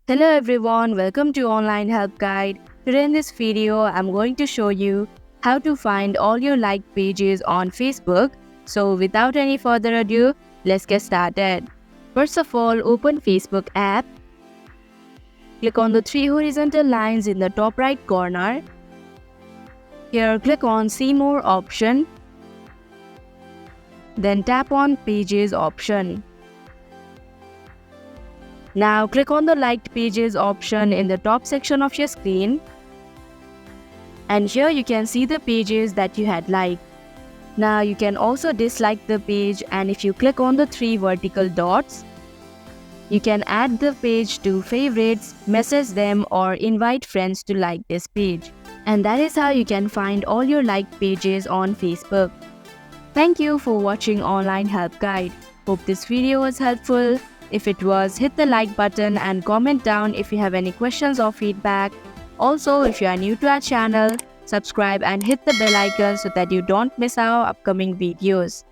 Hello everyone, welcome to Online Help Guide. Today in this video, I'm going to show you how to find all your liked pages on Facebook. So without any further ado, let's get started. First of all, open Facebook app. Click on the three horizontal lines in the top right corner. Here, click on See More option. Then tap on Pages option. Now click on the Liked Pages option in the top section of your screen. And here you can see the pages that you had liked. Now you can also dislike the page, and if you click on the three vertical dots, you can add the page to favorites, message them, or invite friends to like this page. And that is how you can find all your liked pages on Facebook. Thank you for watching Online Help Guide. Hope this video was helpful. If it was, hit the like button and comment down if you have any questions or feedback. Also, if you are new to our channel, subscribe and hit the bell icon so that you don't miss our upcoming videos.